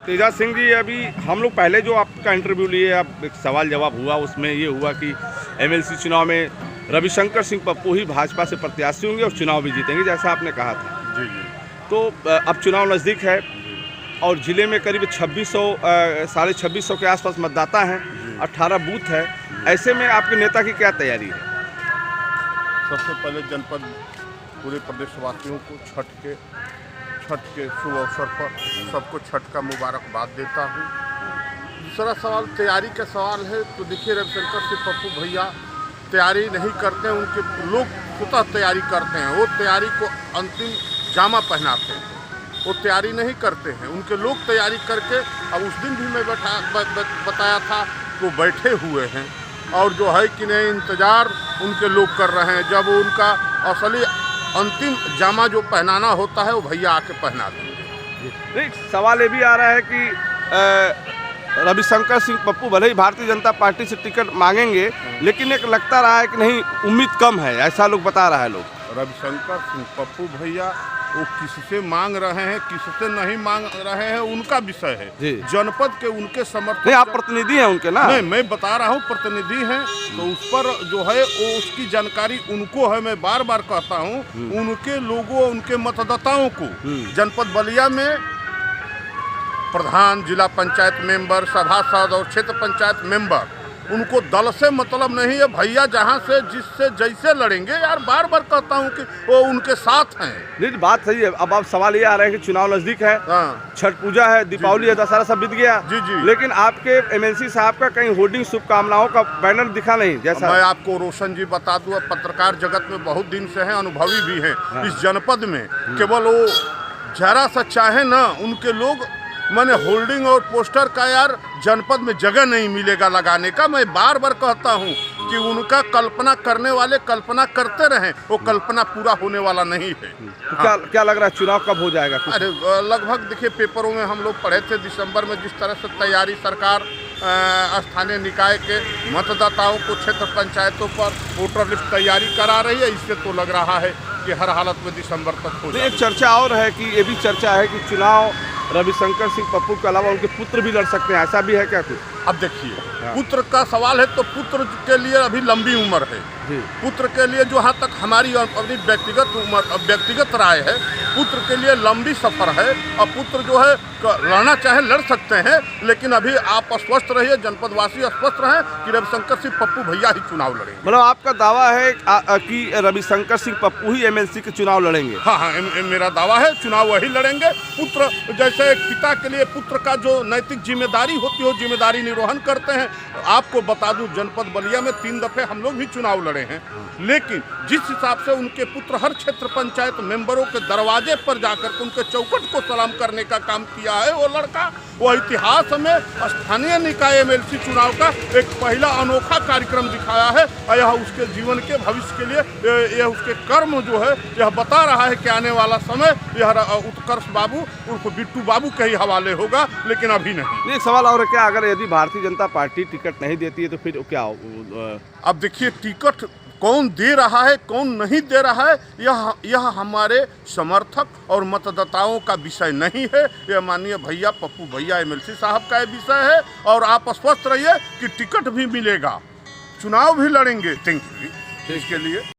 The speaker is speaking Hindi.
तेजा सिंह जी, अभी हम लोग पहले जो आपका इंटरव्यू लिए, अब एक सवाल जवाब हुआ, उसमें ये हुआ कि एमएलसी चुनाव में रविशंकर सिंह पप्पू ही भाजपा से प्रत्याशी होंगे और चुनाव भी जीतेंगे, जैसा आपने कहा था। जी जी। तो अब चुनाव नज़दीक है और ज़िले में करीब 2600 के आसपास मतदाता हैं, 18 बूथ है। ऐसे में आपके नेता की क्या तैयारी है? सबसे पहले जनपद पूरे प्रदेशवासियों को छठ के शुभ अवसर पर सबको छठ का मुबारकबाद देता हूँ। दूसरा सवाल तैयारी का सवाल है, तो देखिए रविशंकर सिंह पप्पू भैया तैयारी नहीं करते हैं, उनके लोग स्वतः तैयारी करते हैं। वो तैयारी को अंतिम जामा पहनाते हैं, वो तैयारी नहीं करते हैं, उनके लोग तैयारी करके। अब उस दिन भी मैं बताया था वो बैठे हुए हैं और जो है कि नहीं इंतज़ार उनके लोग कर रहे हैं। जब उनका असली अंतिम जामा जो पहनाना होता है वो भैया आके पहना देंगे। नहीं, सवाल ये भी आ रहा है कि रविशंकर सिंह पप्पू भले ही भारतीय जनता पार्टी से टिकट मांगेंगे, लेकिन एक लगता रहा है कि नहीं, उम्मीद कम है, ऐसा लोग बता रहा है लोग। रविशंकर सिंह पप्पू भैया वो किससे मांग रहे हैं, किससे नहीं मांग रहे हैं, उनका विषय है। जनपद के उनके समर्थक, नहीं, आप प्रतिनिधि हैं उनके ना? नहीं, मैं बता रहा हूँ प्रतिनिधि हैं, तो उस पर जो है वो उसकी जानकारी उनको है। मैं बार बार कहता हूँ उनके लोगों, उनके मतदाताओं को जनपद बलिया में प्रधान, जिला पंचायत मेंबर, सभासद और क्षेत्र पंचायत मेंबर, उनको दल से मतलब नहीं है। भैया जहाँ से जिससे जैसे लड़ेंगे, यार बार बार कहता हूँ कि वो उनके साथ हैं। नहीं, बात सही है। अब सवाल ये आ रहा है कि चुनाव नजदीक है, छठ पूजा है, दीपावली है, दशहरा सब बीत गया। जी जी। लेकिन आपके एमएलसी साहब का कहीं होर्डिंग शुभकामनाओं का बैनर दिखा नहीं। जैसा मैं आपको रोशन जी बता दूं, पत्रकार जगत में बहुत दिन से हैं, अनुभवी भी हैं। इस जनपद में केवल वो जरा सा चाहे ना, उनके लोग मैंने होल्डिंग और पोस्टर का यार जनपद में जगह नहीं मिलेगा लगाने का। मैं बार बार कहता हूं कि उनका कल्पना करने वाले कल्पना करते रहें, वो कल्पना पूरा होने वाला नहीं है। तो क्या लग रहा है, चुनाव कब हो जाएगा? अरे लगभग देखिए, पेपरों में हम लोग पढ़े थे दिसंबर में जिस तरह से तैयारी सरकार स्थानीय निकाय के मतदाताओं को क्षेत्र पंचायतों पर वोटर लिस्ट तैयारी करा रही है। इससे तो लग रहा है कि हर हालत में दिसंबर तक हो जाएगा। एक चर्चा और है कि ये भी चर्चा है कि चुनाव रविशंकर सिंह पप्पू के अलावा उनके पुत्र भी लड़ सकते हैं, ऐसा भी है क्या कुछ? अब देखिए, पुत्र का सवाल है तो पुत्र के लिए अभी लंबी उम्र है। पुत्र के लिए जहाँ तक हमारी अपनी व्यक्तिगत राय है, पुत्र के लिए लंबी सफर है। और पुत्र जो है लड़ना चाहे लड़ सकते हैं, लेकिन अभी आप स्वस्थ रहिए, जनपदवासी स्वस्थ रहें कि रविशंकर सिंह पप्पू भैया ही चुनाव लड़ेंगे। मतलब आपका दावा है कि रविशंकर सिंह पप्पू ही एमएलसी के चुनाव लड़ेंगे? हाँ, मेरा दावा है चुनाव वही लड़ेंगे। पुत्र जैसे एक पिता के लिए पुत्र का जो नैतिक जिम्मेदारी होती है, जिम्मेदारी निर्वहन करते हैं। आपको बता दूं, जनपद बलिया में 3 दफे हम लोग भी चुनाव लड़े हैं, लेकिन जिस हिसाब से उनके पुत्र हर क्षेत्र पंचायत मेंबरों के दरवाजे पर जाकर उनके चौखट को सलाम करने का काम किया है वो लड़का, वो इतिहास में स्थानीय निकाय एमएलसी चुनाव का एक पहला अनोखा कार्यक्रम दिखाया है। और यह उसके जीवन के भविष्य के लिए, यह उसके कर्म जो है यह बता रहा है कि आने वाला समय यह उत्कर्ष बाबू उर्फ बिट्टू बाबू के ही हवाले होगा, लेकिन अभी नहीं। एक सवाल और है, क्या अगर यदि भारतीय जनता पार्टी टिकट नहीं देती है तो फिर क्या हो? अब देखिए, टिकट कौन दे रहा है कौन नहीं दे रहा है, यह हमारे समर्थक और मतदाताओं का विषय नहीं है। यह माननीय भैया पप्पू भैया एमएलसी साहब का विषय है। और आप स्वस्थ रहिए कि टिकट भी मिलेगा, चुनाव भी लड़ेंगे। थैंक यू इसके लिए।